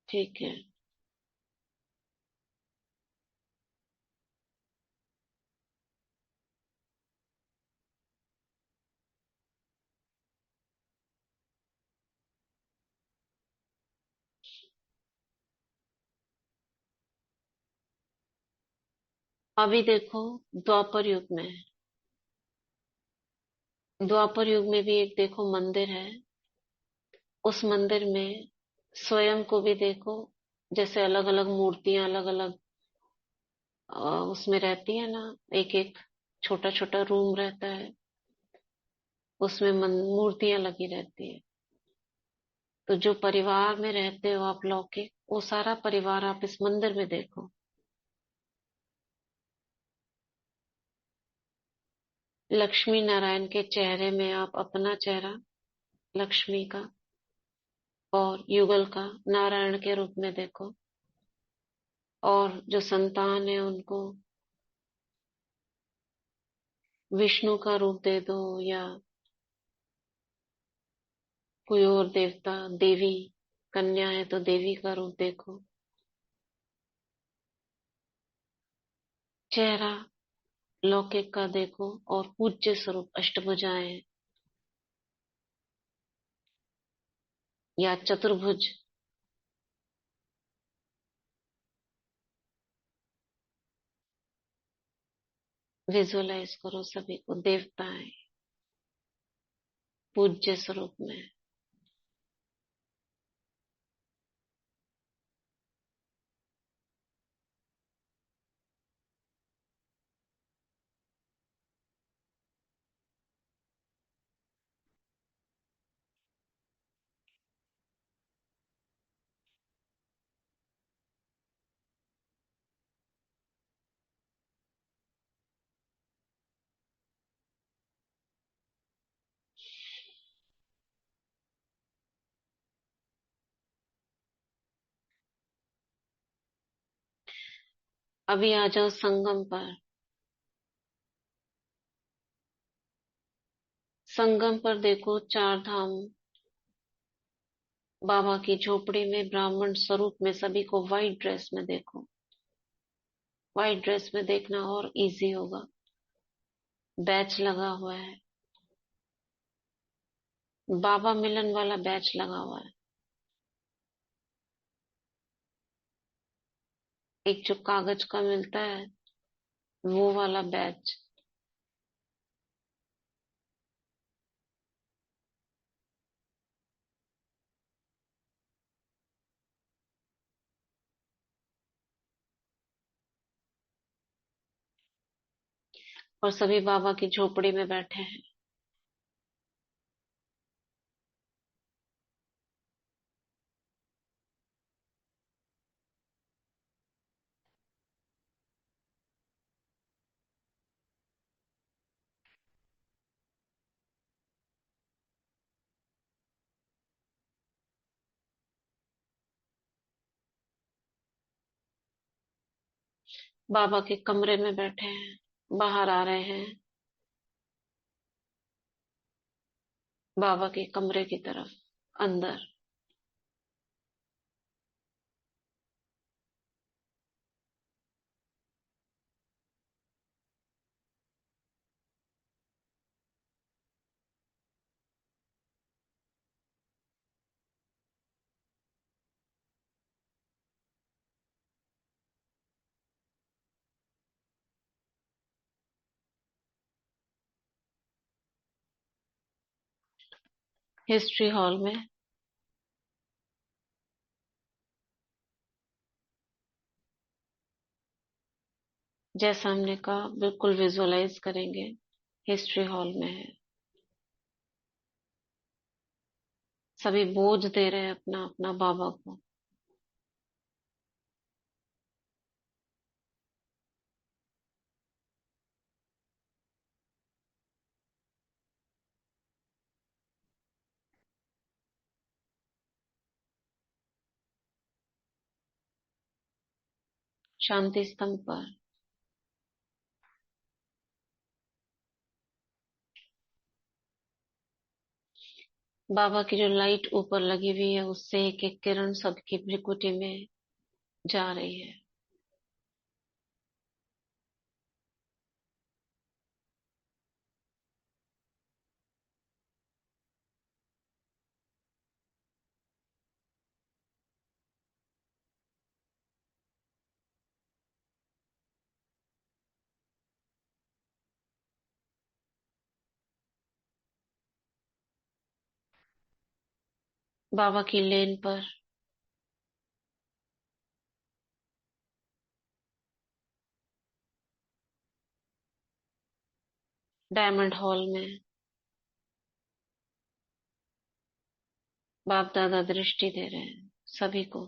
ठीक है। अभी देखो, द्वापर युग में, द्वापर युग में भी एक देखो मंदिर है। उस मंदिर में स्वयं को भी देखो, जैसे अलग अलग मूर्तियां अलग अलग उसमें रहती है ना, एक एक छोटा छोटा रूम रहता है, उसमें मूर्तियां लगी रहती है। तो जो परिवार में रहते हो आप लौकिक, वो सारा परिवार आप इस मंदिर में देखो। लक्ष्मी नारायण के चेहरे में आप अपना चेहरा, लक्ष्मी का और युगल का नारायण के रूप में देखो। और जो संतान है उनको विष्णु का रूप दे दो, या कोई और देवता, देवी, कन्या है तो देवी का रूप देखो। चेहरा लौकिक का देखो, और पूज्य स्वरूप अष्टभुजाएं या चतुर्भुज। विजुअलाइज करो सभी को देवताएं पूज्य स्वरूप में। अभी आ जाओ संगम पर। संगम पर देखो चार धाम, बाबा की झोपड़ी में ब्राह्मण स्वरूप में सभी को व्हाइट ड्रेस में देखो। व्हाइट ड्रेस में देखना और इजी होगा। बैच लगा हुआ है, बाबा मिलन वाला बैच लगा हुआ है। एक जो कागज का मिलता है, वो वाला बैच। और सभी बाबा की झोपड़ी में बैठे हैं। बाबा के कमरे में बैठे हैं, बाहर आ रहे हैं बाबा के कमरे की तरफ, अंदर। हिस्ट्री हॉल में। जैसा हमने कहा बिल्कुल विजुअलाइज करेंगे। हिस्ट्री हॉल में है, सभी बोझ दे रहे हैं अपना अपना बाबा को। शांति स्तंभ पर। बाबा की जो लाइट ऊपर लगी हुई है उससे एक एक किरण सबकी भ्रिकुटी में जा रही है। बाबा की लेन पर डायमंड हॉल में बाप दादा दृष्टि दे रहे हैं सभी को।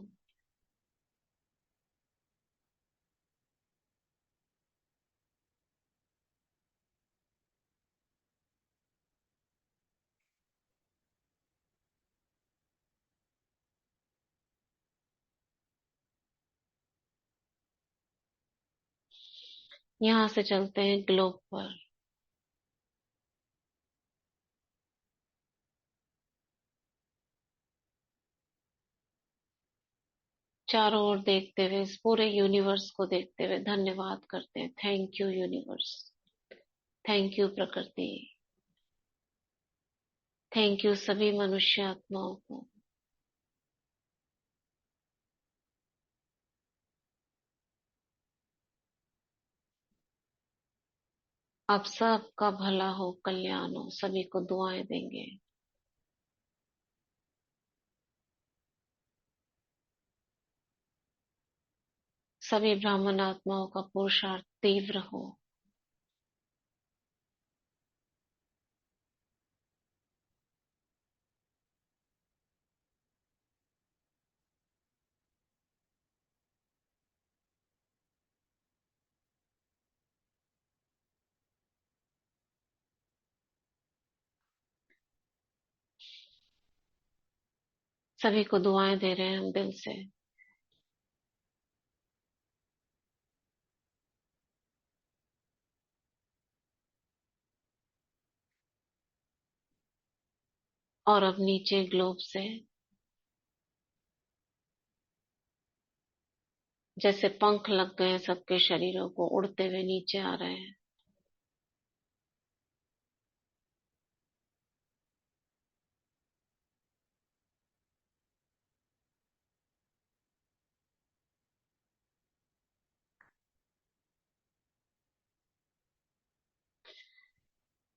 यहाँ से चलते हैं ग्लोब पर। चारों ओर देखते हुए, इस पूरे यूनिवर्स को देखते हुए धन्यवाद करते हैं। Thank you universe, thank you प्रकृति, थैंक यू सभी मनुष्य आत्माओं को। अब सबका भला हो, कल्याण हो, सभी को दुआएं देंगे। सभी ब्राह्मण आत्माओं का पुरुषार्थ तीव्र हो। सभी को दुआएं दे रहे हैं हम दिल से। और अब नीचे ग्लोब से जैसे पंख लग गए हैं सबके शरीरों को, उड़ते हुए नीचे आ रहे हैं।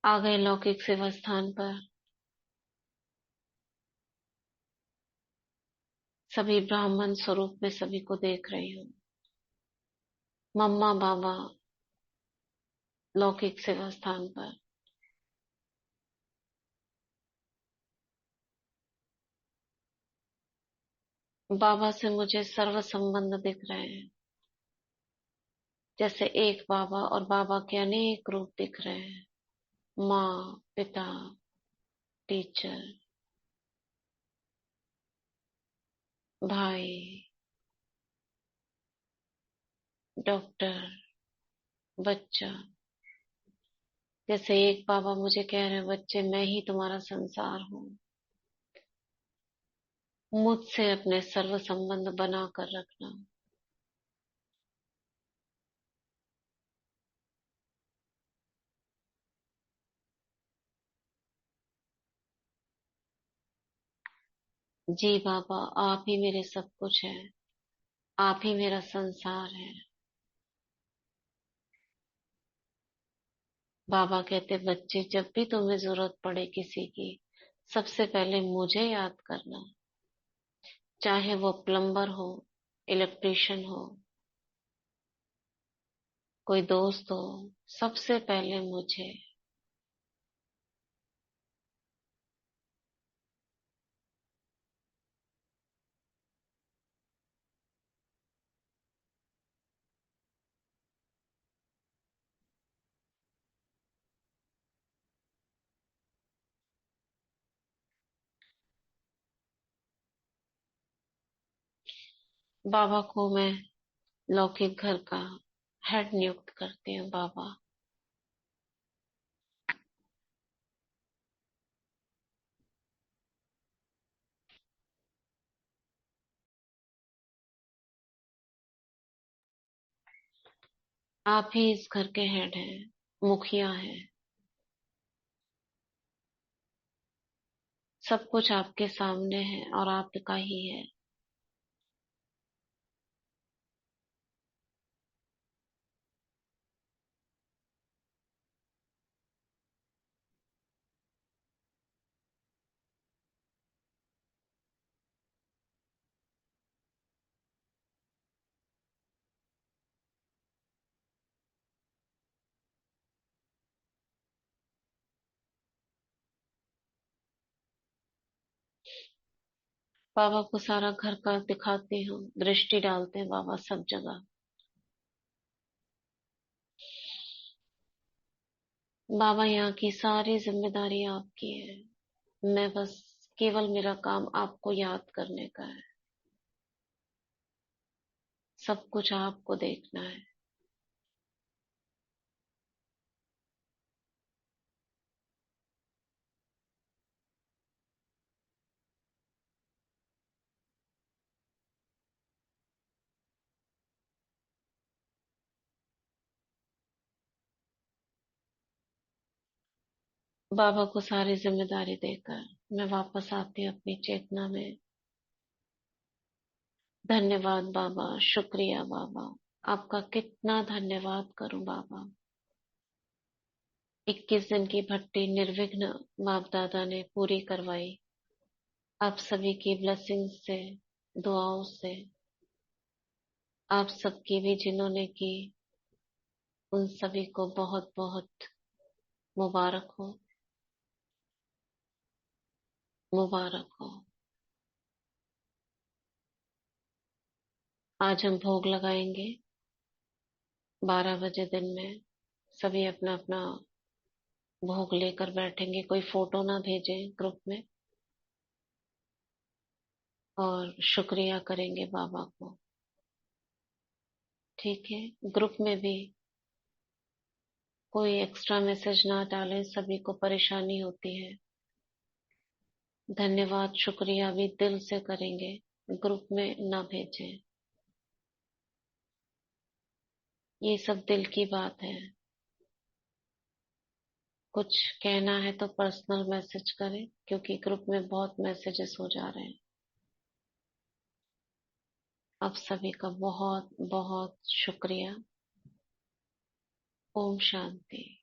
आ गए लौकिक सेवा स्थान पर। सभी ब्राह्मण स्वरूप में सभी को देख रही हूँ। मम्मा बाबा लौकिक सेवा स्थान पर। बाबा से मुझे सर्व संबंध दिख रहे हैं, जैसे एक बाबा और बाबा के अनेक रूप दिख रहे हैं। माँ, पिता, टीचर, भाई, डॉक्टर, बच्चा। जैसे एक बाबा मुझे कह रहे हैं, बच्चे मैं ही तुम्हारा संसार हूँ, मुझसे अपने सर्व संबंध बना कर रखना। जी बाबा, आप ही मेरे सब कुछ है, आप ही मेरा संसार है। बाबा कहते, बच्चे जब भी तुम्हें जरूरत पड़े किसी की, सबसे पहले मुझे याद करना। चाहे वो प्लम्बर हो, इलेक्ट्रिशियन हो, कोई दोस्त हो, सबसे पहले मुझे। बाबा को मैं लौकिक घर का हेड नियुक्त करती हूँ। बाबा, आप ही इस घर के हेड हैं, मुखिया हैं। सब कुछ आपके सामने है और आपका ही है। बाबा को सारा घर का दिखाती हूँ, दृष्टि डालते हैं बाबा सब जगह। बाबा यहाँ की सारी जिम्मेदारी आपकी है। मैं बस, केवल मेरा काम आपको याद करने का है। सब कुछ आपको देखना है। बाबा को सारी जिम्मेदारी देकर मैं वापस आती हूँ अपनी चेतना में। धन्यवाद बाबा, शुक्रिया बाबा। आपका कितना धन्यवाद करूं बाबा। 21 दिन की भट्टी निर्विघ्न बाप दादा ने पूरी करवाई। आप सभी की ब्लेसिंग से, दुआओं से, आप सबकी भी जिन्होंने की, उन सभी को बहुत बहुत मुबारक हो, मुबारक हो। आज हम भोग लगाएंगे 12 बजे दिन में। सभी अपना अपना भोग लेकर बैठेंगे, कोई फोटो ना भेजें ग्रुप में। और शुक्रिया करेंगे बाबा को। ठीक है, ग्रुप में भी कोई एक्स्ट्रा मैसेज ना डालें, सभी को परेशानी होती है। धन्यवाद शुक्रिया भी दिल से करेंगे, ग्रुप में ना भेजें। ये सब दिल की बात है। कुछ कहना है तो पर्सनल मैसेज करें, क्योंकि ग्रुप में बहुत मैसेजेस हो जा रहे हैं। आप सभी का बहुत बहुत शुक्रिया। ओम शांति।